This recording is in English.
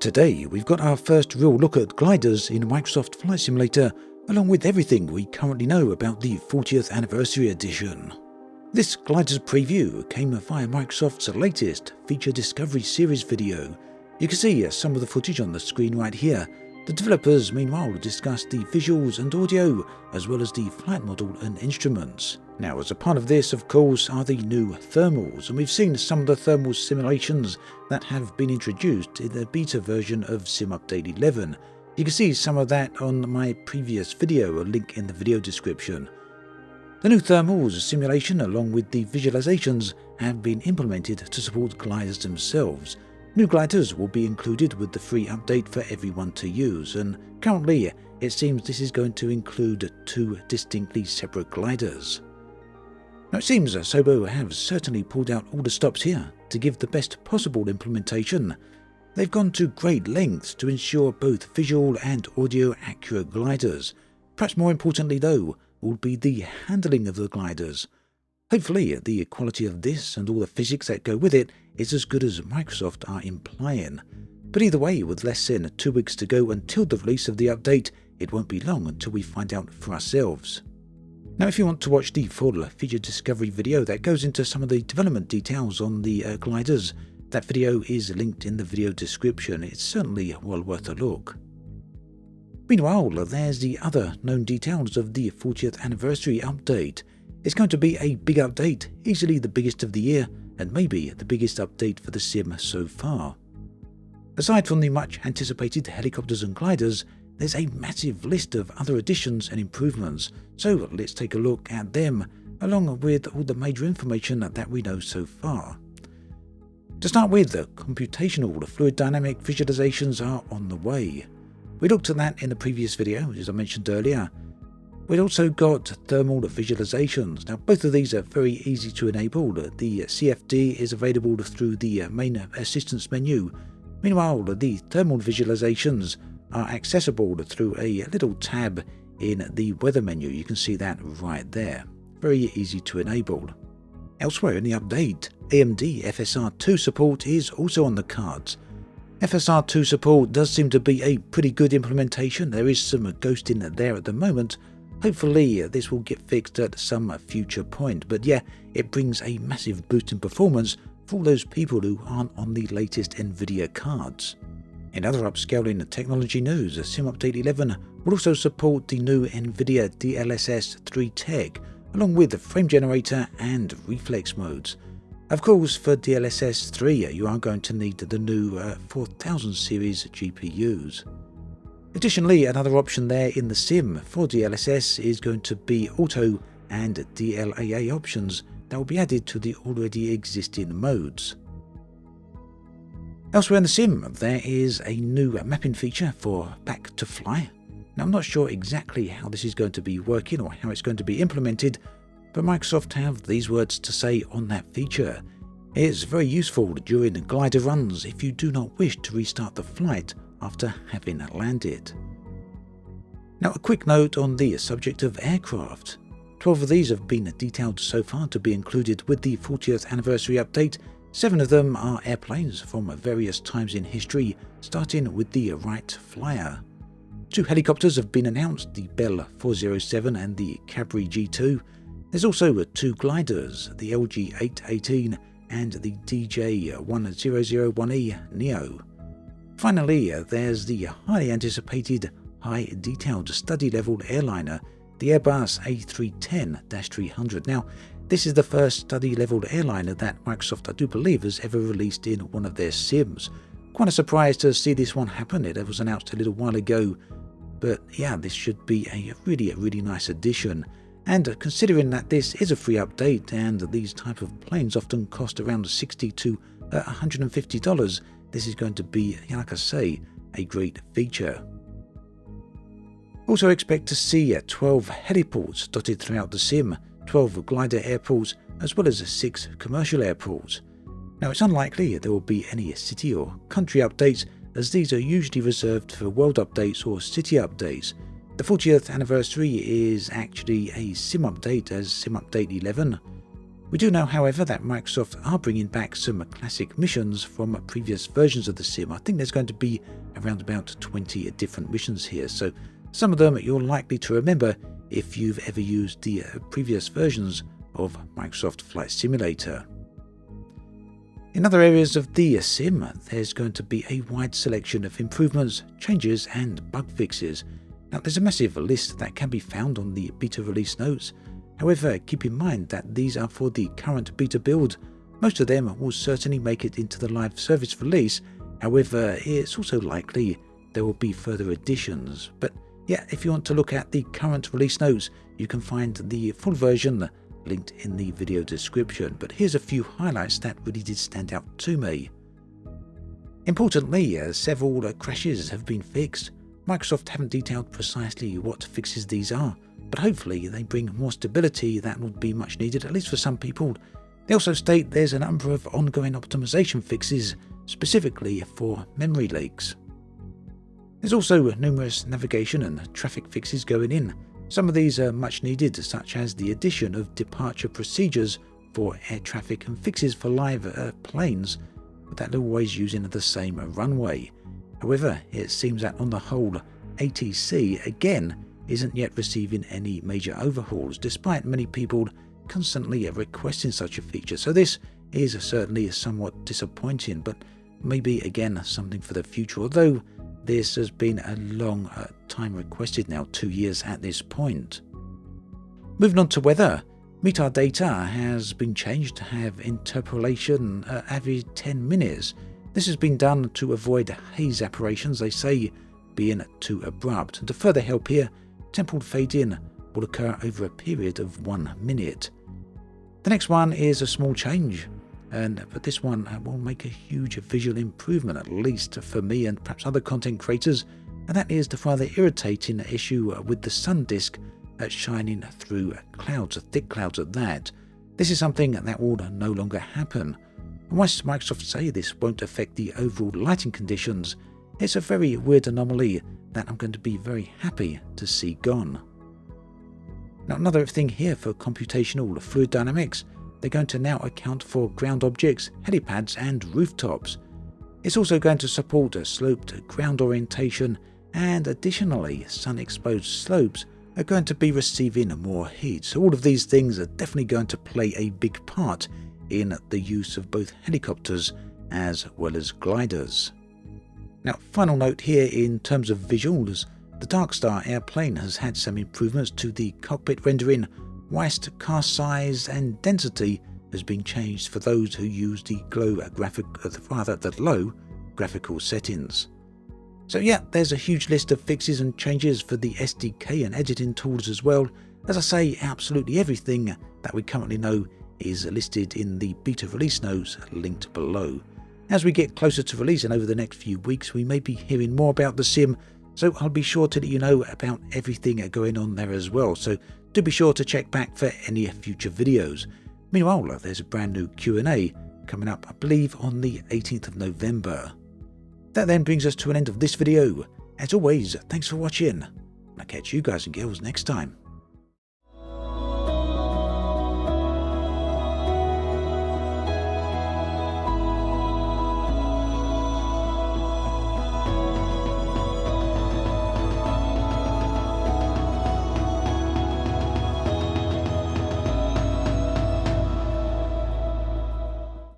Today we've got our first real look at gliders in Microsoft Flight Simulator, along with everything we currently know about the 40th Anniversary Edition. This gliders preview came via Microsoft's latest Feature Discovery Series video. You can see some of the footage on the screen right here. The developers meanwhile discussed the visuals and audio, as well as the flight model and instruments. Now, as a part of this, of course, are the new thermals, and we've seen some of the thermal simulations that have been introduced in the beta version of SimUpdate 11. You can see some of that on my previous video, a link in the video description. The new thermals simulation, along with the visualizations, have been implemented to support gliders themselves. New gliders will be included with the free update for everyone to use, and currently it seems this is going to include two distinctly separate gliders. Now it seems Asobo have certainly pulled out all the stops here to give the best possible implementation. They've gone to great lengths to ensure both visual and audio accurate gliders. Perhaps more importantly though, will be the handling of the gliders. Hopefully the quality of this and all the physics that go with it is as good as Microsoft are implying. But either way, with less than 2 weeks to go until the release of the update, it won't be long until we find out for ourselves. Now if you want to watch the full feature discovery video that goes into some of the development details on the gliders, that video is linked in the video description. It's certainly well worth a look. Meanwhile, there's the other known details of the 40th anniversary update. It's going to be a big update, easily the biggest of the year, and maybe the biggest update for the sim so far. Aside from the much anticipated helicopters and gliders, there's a massive list of other additions and improvements, so let's take a look at them, along with all the major information that we know so far. To start with, the computational fluid dynamic visualizations are on the way. We looked at that in the previous video, as I mentioned earlier. We've also got thermal visualizations. Now both of these are very easy to enable. The CFD is available through the main assistance menu. Meanwhile, the thermal visualizations are accessible through a little tab in the weather menu. You can see that right there. Very easy to enable. Elsewhere in the update, AMD FSR2 support is also on the cards. FSR2 support does seem to be a pretty good implementation. There is some ghosting there at the moment. Hopefully this will get fixed at some future point, but yeah, it brings a massive boost in performance for all those people who aren't on the latest Nvidia cards. In other upscaling technology news, SimUpdate 11 will also support the new Nvidia DLSS 3 tech, along with the frame generator and reflex modes. Of course, for DLSS 3 you are going to need the new 4000 series GPUs. Additionally, another option there in the sim for DLSS is going to be auto and DLAA options that will be added to the already existing modes. Elsewhere in the sim, there is a new mapping feature for Back to Fly. Now I'm not sure exactly how this is going to be working or how it's going to be implemented, but Microsoft have these words to say on that feature. It's very useful during glider runs if you do not wish to restart the flight after having landed. Now a quick note on the subject of aircraft. 12 of these have been detailed so far to be included with the 40th anniversary update. 7 of them are airplanes from various times in history, starting with the Wright Flyer. 2 helicopters have been announced, the Bell 407 and the Cabri G2. There's also 2 gliders, the LG 818 and the DJ1001E Neo. Finally, there's the highly anticipated high-detailed study-level airliner, the Airbus A310-300. Now, this is the first study-level airliner that Microsoft, I do believe, has ever released in one of their sims. Quite a surprise to see this one happen. It was announced a little while ago, but yeah, this should be a really nice addition. And considering that this is a free update and these type of planes often cost around $60 to $150, this is going to be, like I say, a great feature. Also expect to see 12 heliports dotted throughout the sim, 12 glider airports, as well as 6 commercial airports. Now it's unlikely there will be any city or country updates, as these are usually reserved for world updates or city updates. The 40th anniversary is actually a sim update as SimUpdate 11. We do know, however, that Microsoft are bringing back some classic missions from previous versions of the sim. I think there's going to be around about 20 different missions here, so some of them you're likely to remember if you've ever used the previous versions of Microsoft Flight Simulator. In other areas of the sim, there's going to be a wide selection of improvements, changes and bug fixes. Now, there's a massive list that can be found on the beta release notes. However, keep in mind that these are for the current beta build. Most of them will certainly make it into the live service release. However, it's also likely there will be further additions. But yeah, if you want to look at the current release notes, you can find the full version linked in the video description. But here's a few highlights that really did stand out to me. Importantly, several crashes have been fixed. Microsoft haven't detailed precisely what fixes these are, but hopefully they bring more stability that would be much needed, at least for some people. They also state there's a number of ongoing optimization fixes, specifically for memory leaks. There's also numerous navigation and traffic fixes going in. Some of these are much needed, such as the addition of departure procedures for air traffic and fixes for live planes, but that are always using the same runway. However, it seems that on the whole, ATC again isn't yet receiving any major overhauls, despite many people constantly requesting such a feature. So this is certainly somewhat disappointing, but maybe again something for the future, although this has been a long time requested now, 2 years at this point. Moving on to weather, METAR data has been changed to have interpolation every 10 minutes. This has been done to avoid haze apparitions, they say, being too abrupt. And to further help here, temporal fade-in will occur over a period of 1 minute. The next one is a small change, but this one will make a huge visual improvement, at least for me and perhaps other content creators, and that is the rather irritating issue with the sun disk shining through clouds, thick clouds at that. This is something that will no longer happen. And whilst Microsoft say this won't affect the overall lighting conditions, it's a very weird anomaly that I'm going to be very happy to see gone. Now, another thing here for computational fluid dynamics, they're going to now account for ground objects, helipads and rooftops. It's also going to support a sloped ground orientation, and additionally sun-exposed slopes are going to be receiving more heat. So all of these things are definitely going to play a big part in the use of both helicopters as well as gliders. Now, final note here in terms of visuals, the Darkstar airplane has had some improvements to the cockpit rendering, whilst car size and density has been changed for those who use the low graphical settings. So yeah, there's a huge list of fixes and changes for the SDK and editing tools as well. As I say, absolutely everything that we currently know is listed in the beta release notes linked below. As we get closer to release and over the next few weeks, we may be hearing more about the sim, so I'll be sure to let you know about everything going on there as well. So do be sure to check back for any future videos. Meanwhile, there's a brand new Q&A coming up, I believe, on the 18th of November. That then brings us to an end of this video. As always, thanks for watching. I'll catch you guys and girls next time.